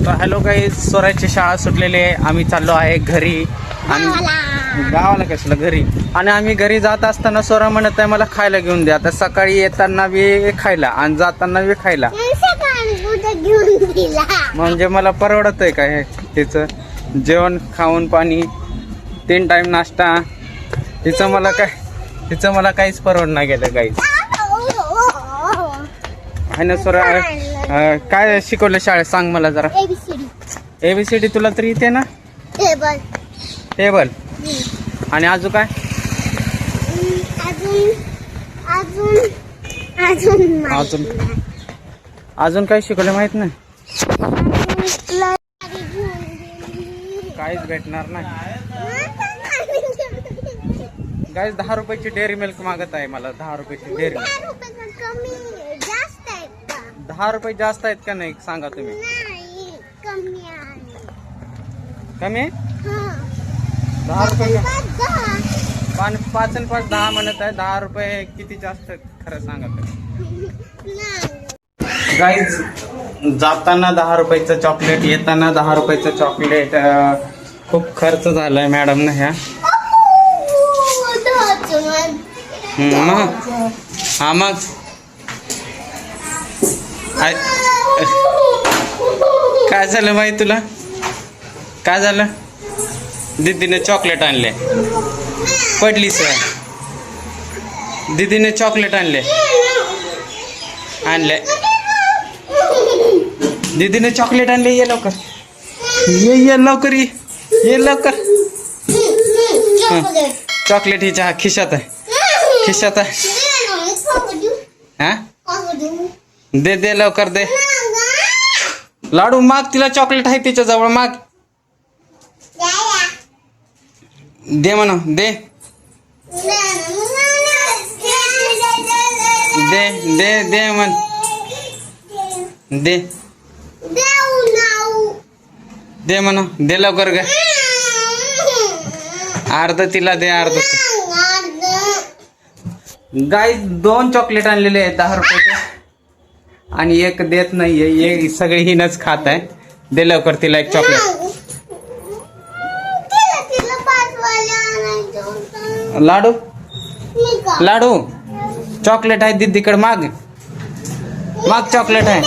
तर hello guys, स्वराची शाळा सुटलेली आहे. आम्ही चाललो आहे घरी. आणि गावाला कसलं घरी. आणि आम्ही घरी जात असताना स्वरा म्हणत आहे मला खायला घेऊन द्या. आता सकाळी येताना बी खायला आणि जाताना बी खायला, म्हणजे मला परवडत आहे का हे तिचं जेवण खाऊन पाणी 3 टाइम नाश्ता. तिचं मला काहीच परवडणार गेलं गाईज. आहे ना स्वरा, काय शिकवलं शाळेत सांग मला जरा. ABCD तुला तरी येते ना. टेबल आणि अजून काय? अजून काय शिकवलं माहित नाही. काहीच भेटणार नाही गाईज. 10 रुपयाची डेअरी मिल्क मागत आहे मला. 10 रुपयाची डेअरी मिल्क. 10 रुपये जास्त आहेत का नाही सांगा तुम्ही. कमी आहे 10 रुपये. 5 आणि 5 10 म्हणत आहे. 10 रुपये किती जास्त आहेत खरं सांगा तुम्ही. गाईज, जाताना 10 रुपयाचं चॉकलेट, येताना 10 रुपयाचं चॉकलेट. खूप खर्च झालाय मॅडम ना ह्या. हा मग काय झालं माहिती तुला? काय झालं? दीदीने चॉकलेट आणले. पडली सर. दीदीने चॉकलेट आणले. दीदीने चॉकलेट आणले. ये लवकर, ये लवकर, ये लवकर. चॉकलेट हिच्या खिशात आहे. खिशात आहे. हा दे लवकर दे. लाडू माग, तिला चॉकलेट आहे तिच्या जवळ. माग दे म्हणा. दे दे दे दे म्हण. दे दे म्हणा. दे लवकर ग. अर्ध तिला दे, अर्ध. गाई 2 चॉकलेट आणलेले आहेत 10 रुपयाचे आणि एक देत नाहीये. हे सगळे हिनच खात आहे. दे लवकर तिला एक चॉकलेट. लाडू लाडू चॉकलेट आहे दीदीकडे. माग माग चॉकलेट आहे.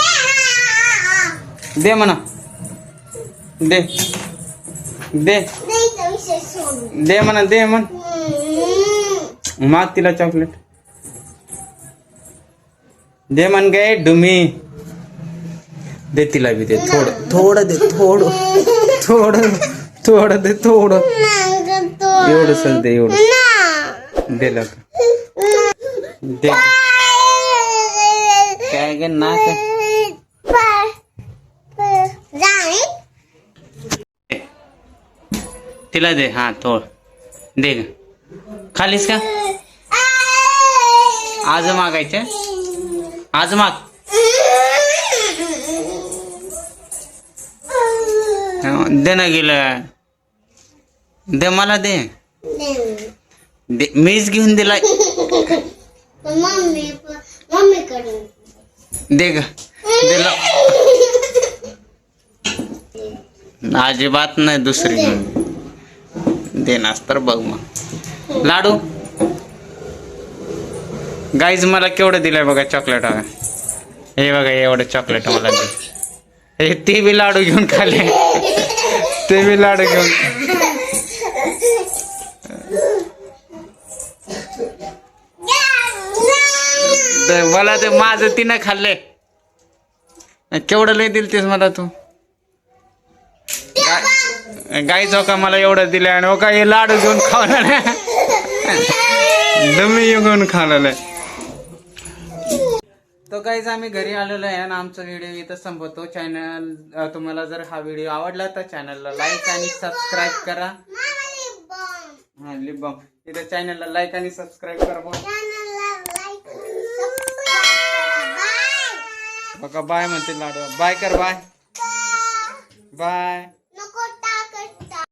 दे म्हणा. दे दे दे म्हणा. दे म्हण. माग तिला चॉकलेट. दे म्हण गे डुमी. दे तिला बी. दे थोडं दे. थोडं दे. थोडं एवढंच दे. एवढं दे लवकर. दे काय गे ना काय. तिला दे. हा थोड दे ग. खालीस का? आज मागायचं. आज माग. दे ना गेलं. दे मला. दे मीच घेऊन दिलाय. दे ग. दिला अजिबात नाही दुसरी घेऊन देणार तर बघ मग. लाडू गाईज मला केवढं दिलंय बघा चॉकलेट. हे बघा एवढं चॉकलेट मला दे. हे ते बी लाडू घेऊन खाल्ले. ते बी लाडू घेऊन. मला ते माझं तिनं खाल्ले. केवढं लय दिल तेच मला तू. गाई चौका मला एवढं दिलं आणि का हे लाडू घेऊन खावला. दमी घेऊन खावला. तो गाईज आम्ही घरी आलेलो आहे आणि आमचा व्हिडिओ इथं संपवतो. चॅनल तुम्हाला जर हा व्हिडिओ आवडला तर चॅनलला लाईक आणि सबस्क्राईब करा. हा लिप बाम. इथं चॅनलला लाईक आणि सबस्क्राईब करा. बघा बाय म्हणते लाडू. बाय कर. Bye bye.